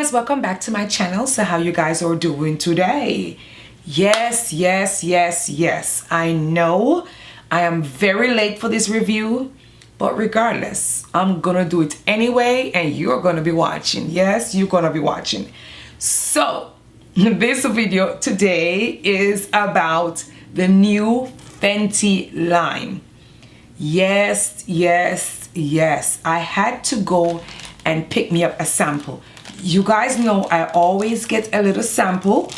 guys, welcome back to my channel. So how you guys are doing today? Yes, I know I am very late for this review, but regardless, I'm gonna do it anyway and you're gonna be watching. Yes, you're gonna be watching. So this video today is about the new Fenty line. Yes, I had to go and pick me up a sample. You guys know I always get a little sample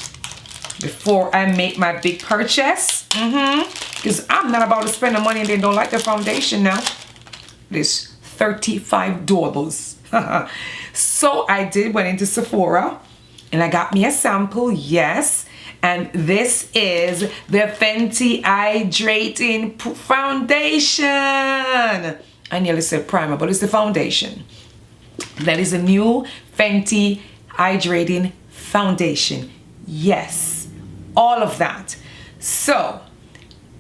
before I make my big purchase. Because I'm not about to spend the money and they don't like the foundation now. This $35. So I went into Sephora and I got me a sample, yes. And this is the Fenty Hydrating Foundation. I nearly said primer, but it's the foundation. That is a new Fenty Hydrating Foundation. Yes, all of that. So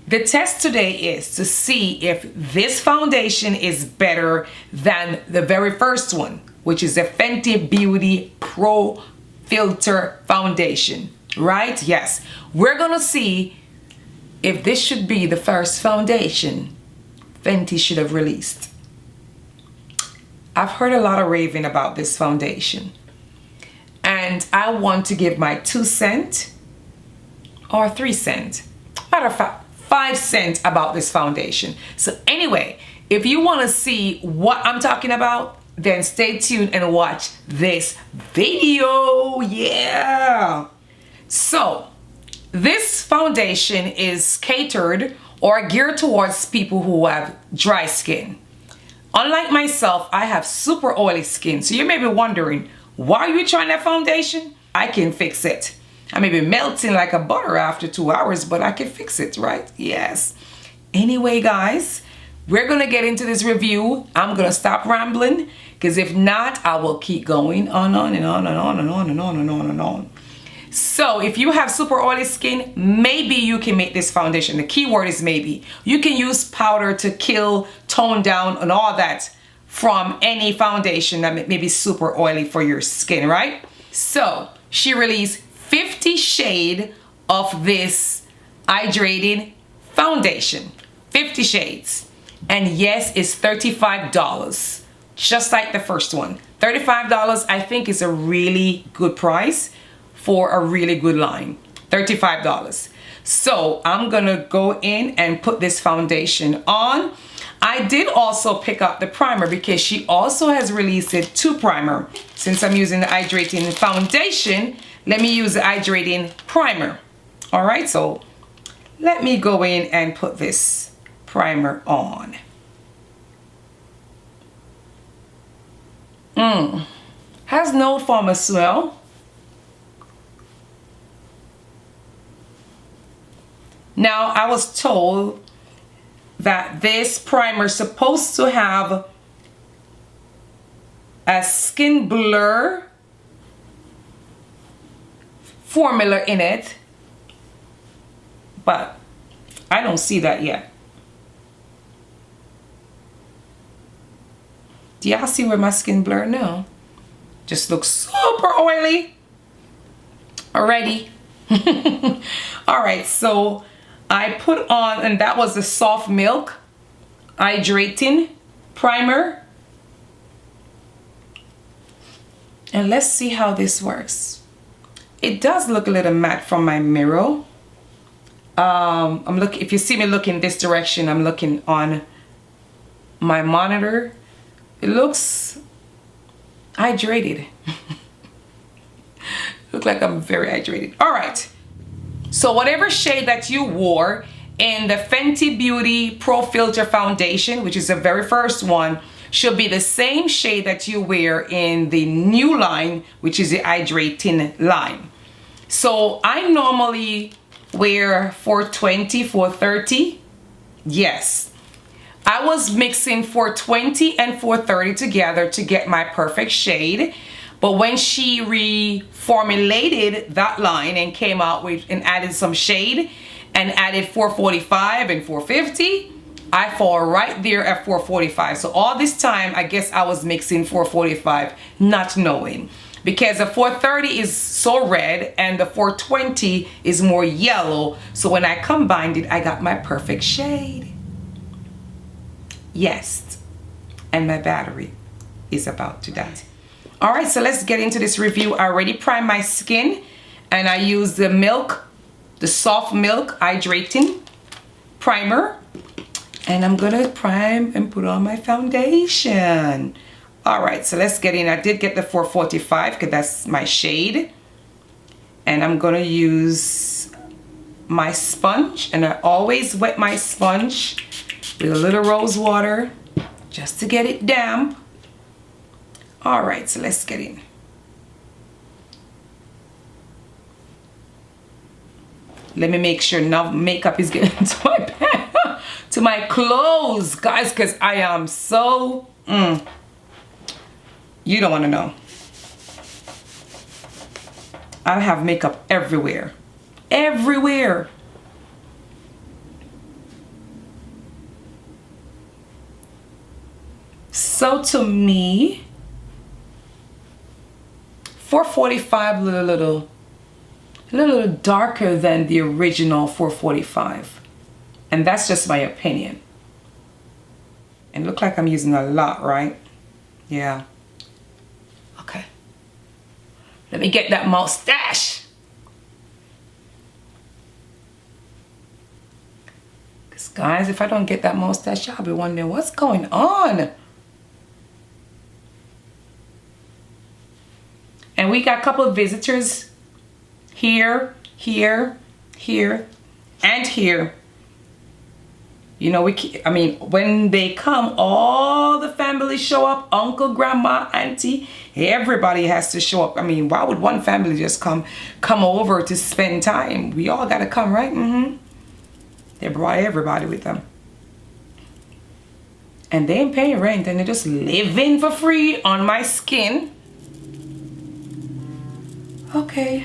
the test today is to see if this foundation is better than the very first one, which is the Fenty Beauty Pro Filt'R Foundation, right? Yes, we're gonna see if this should be the first foundation Fenty should have released. I've heard a lot of raving about this foundation, and I want to give my 2 cents or 3 cents, matter of fact, 5 cents about this foundation. So anyway, if you want to see what I'm talking about, then stay tuned and watch this video. Yeah. So this foundation is catered or geared towards people who have dry skin. Unlike myself, I have super oily skin. So you may be wondering, why are you trying that foundation? I can fix it. I may be melting like a butter after 2 hours, but I can fix it, right? Yes. Anyway, guys, we're going to get into this review. I'm going to stop rambling, because if not, I will keep going on and on and on and on and on and on and on. So if you have super oily skin, maybe you can make this foundation. The key word is maybe. You can use powder to kill, tone down, and all that from any foundation that may be super oily for your skin, right? So she released 50 shades of this hydrating foundation. 50 shades. And yes, it's $35. Just like the first one. $35 I think is a really good price for a really good line. $35. So I'm gonna go in and put this foundation on. I did also pick up the primer because she also has released it 2 primer. Since I'm using the hydrating foundation, let me use the hydrating primer. All right, so let me go in and put this primer on. Has no form of smell. Now, I was told that this primer is supposed to have a skin blur formula in it, but I don't see that yet. Do y'all see where my skin blur? No. Just looks super oily already. All right, so I put on, and that was the Soft Milk Hydrating Primer. And let's see how this works. It does look a little matte from my mirror. If you see me looking this direction, I'm looking on my monitor. It looks hydrated. Look like I'm very hydrated. All right. So whatever shade that you wore in the Fenty Beauty Pro Filt'R Foundation, which is the very first one, should be the same shade that you wear in the new line, which is the hydrating line. So I normally wear 420, 430. Yes. I was mixing 420 and 430 together to get my perfect shade. But when she reformulated that line and came out with and added some shade and added 445 and 450, I fall right there at 445. So all this time, I guess I was mixing 445, not knowing. Because the 430 is so red and the 420 is more yellow. So when I combined it, I got my perfect shade. Yes. And my battery is about to die. All right, so let's get into this review. I already primed my skin and I used the milk, the soft milk hydrating primer. And I'm gonna prime and put on my foundation. All right, so let's get in. I did get the 445 because that's my shade. And I'm gonna use my sponge. And I always wet my sponge with a little rose water just to get it damp. All right, so let's get in. Let me make sure no makeup is getting to my pants. To my clothes, guys, because I am so you don't want to know. I have makeup everywhere, everywhere. So to me, 445 a little darker than the original 445. And that's just my opinion. And look like I'm using a lot, right? Yeah. Okay. Let me get that mustache. Because guys, if I don't get that mustache, y'all be wondering what's going on. And we got a couple of visitors here, here, here, and here. You know, when they come, all the family show up. Uncle, grandma, auntie, everybody has to show up. I mean, why would one family just come over to spend time? We all got to come, right? They brought everybody with them. And they ain't paying rent, and they're just living for free on my skin. Okay.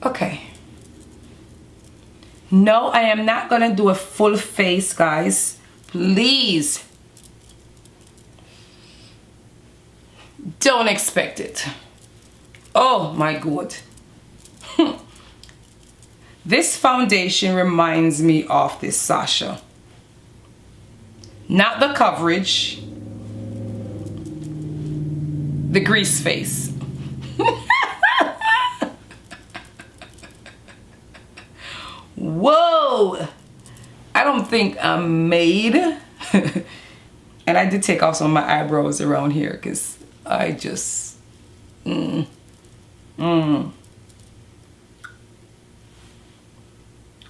Okay. No, I am not gonna do a full face, guys. Please. Don't expect it. Oh my God. This foundation reminds me of this Sasha. Not the coverage. The grease face. Whoa! I don't think I'm made. And I did take off some of my eyebrows around here because I just...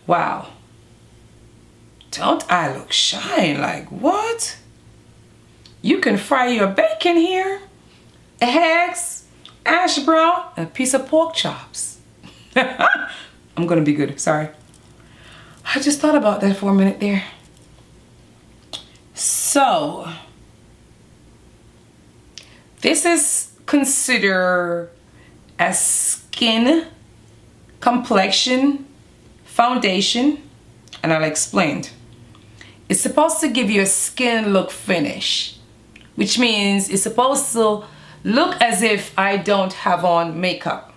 Wow. Don't I look shine? Like, what? You can fry your bacon here, eggs, ash brown, and a piece of pork chops. I'm gonna be good, sorry. I just thought about that for a minute there. So, this is considered a skin complexion foundation, and I'll explain. It's supposed to give you a skin look finish, which means it's supposed to look as if I don't have on makeup.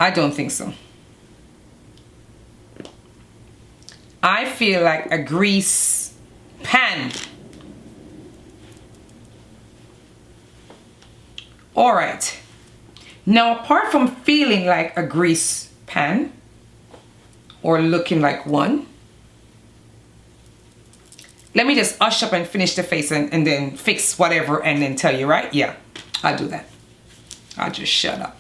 I don't think so. I feel like a grease pan. All right. Now, apart from feeling like a grease pan or looking like one, let me just hush up and finish the face and then fix whatever and then tell you, right? Yeah, I'll do that. I'll just shut up.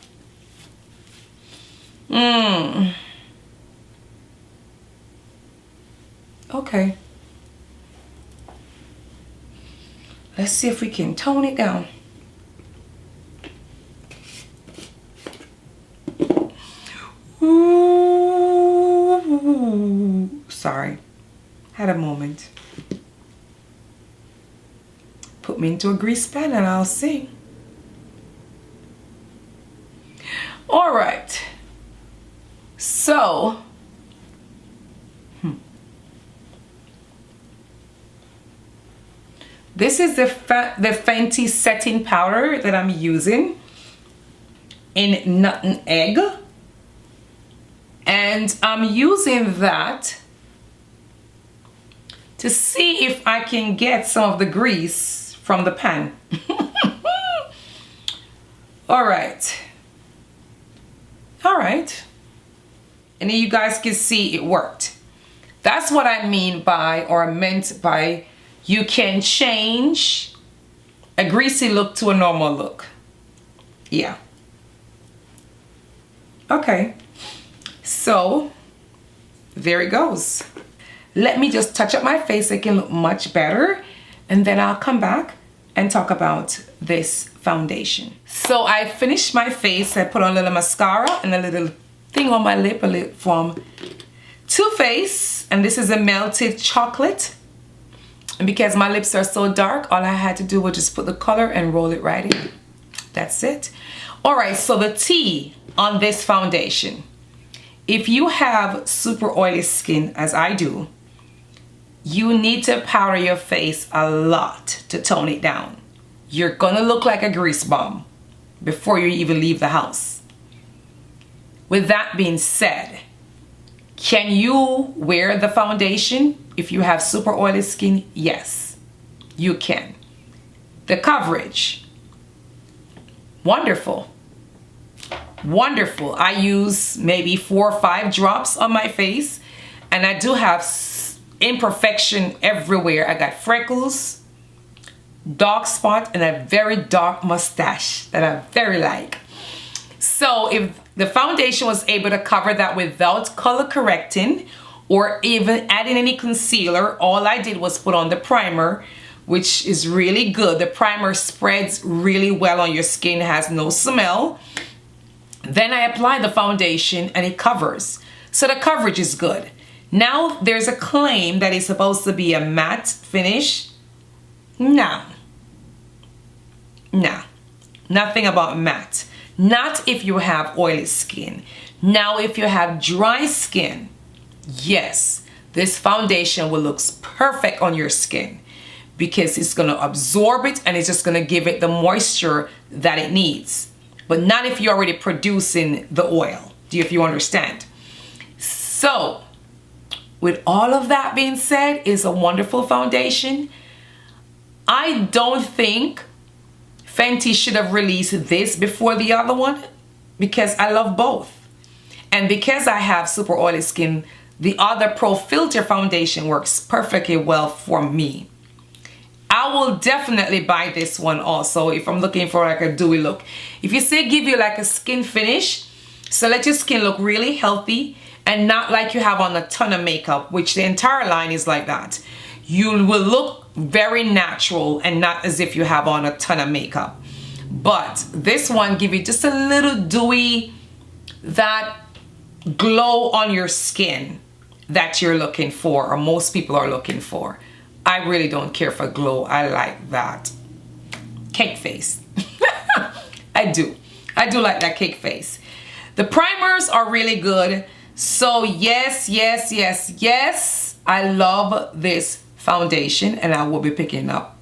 Okay. Let's see if we can tone it down. Ooh, sorry, had a moment. Put me into a grease pan and I'll see. All right, so this is the Fenty setting powder that I'm using in Nut and Egg. And I'm using that to see if I can get some of the grease from the pan. All right. All right. And then you guys can see it worked. That's what I mean by, or meant by, you can change a greasy look to a normal look. Yeah. Okay. So there it goes. Let me just touch up my face so it can look much better, and then I'll come back and talk about this foundation. So I finished my face. I put on a little mascara and a little thing on my lip, from Too Faced, and this is a melted chocolate. And because my lips are so dark, all I had to do was just put the color and roll it right in. That's it. All right, so the tea on this foundation. If you have super oily skin, as I do, you need to powder your face a lot to tone it down. You're gonna look like a grease bomb before you even leave the house. With that being said, can you wear the foundation if you have super oily skin? Yes, you can. The coverage, wonderful. Wonderful. I use maybe 4 or 5 drops on my face, and I do have imperfection everywhere. I got freckles, dark spot, and a very dark mustache that I very like. So if the foundation was able to cover that without color correcting or even adding any concealer, all I did was put on the primer, which is really good. The primer spreads really well on your skin, has no smell. Then I apply the foundation and it covers. So the coverage is good. Now there's a claim that it's supposed to be a matte finish. No. No. Nothing about matte. Not if you have oily skin. Now if you have dry skin, yes, this foundation will look perfect on your skin because it's going to absorb it and it's just going to give it the moisture that it needs. But not if you're already producing the oil. If you understand? So, with all of that being said, it's a wonderful foundation. I don't think Fenty should have released this before the other one because I love both. And because I have super oily skin, the other Pro Filt'R foundation works perfectly well for me. I will definitely buy this one also if I'm looking for like a dewy look. If you say give you like a skin finish, so let your skin look really healthy and not like you have on a ton of makeup, which the entire line is like that. You will look very natural and not as if you have on a ton of makeup. But this one give you just a little dewy, that glow on your skin that you're looking for, or most people are looking for. I really don't care for glow. I like that cake face. I do like that cake face. The primers are really good. So yes, yes, yes, yes, I love this foundation and I will be picking up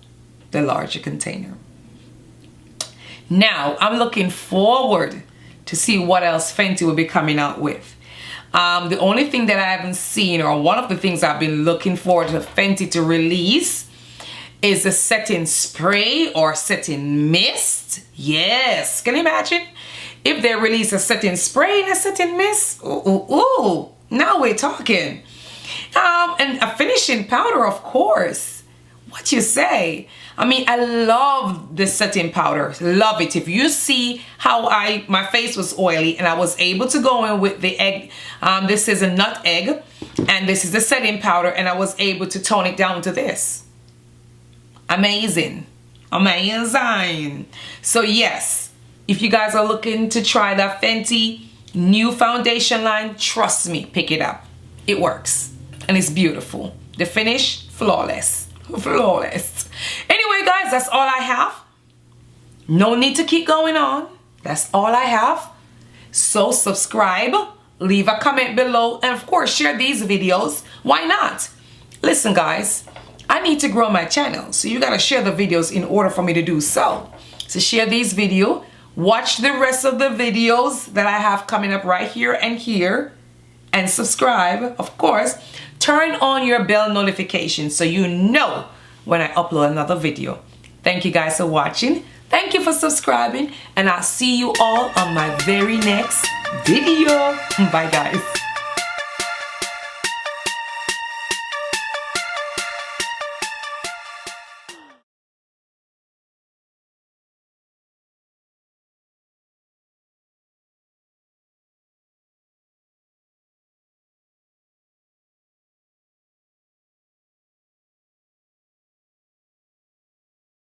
the larger container. Now I'm looking forward to see what else Fenty will be coming out with. The only thing that I haven't seen, or one of the things I've been looking forward to Fenty to release, is a setting spray or setting mist. Yes, can you imagine if they release a setting spray and a setting mist? Ooh, now we're talking. And a finishing powder, of course. What you say? I mean, I love this setting powder. Love it. If you see how my face was oily and I was able to go in with the egg, this is a nut egg, and this is the setting powder, and I was able to tone it down to this. Amazing. Amazing. So yes, if you guys are looking to try that Fenty new foundation line, trust me, pick it up. It works and it's beautiful. The finish, flawless. Flawless. Anyway guys, that's all I have. No need to keep going on. That's all I have. So subscribe, leave a comment below, and of course share these videos. Why not? Listen guys, I need to grow my channel, so you gotta share the videos in order for me to do so. So share these videos, watch the rest of the videos that I have coming up right here and here, and subscribe, of course. Turn on your bell notification so you know when I upload another video. Thank you guys for watching. Thank you for subscribing, and I'll see you all on my very next video. Bye guys.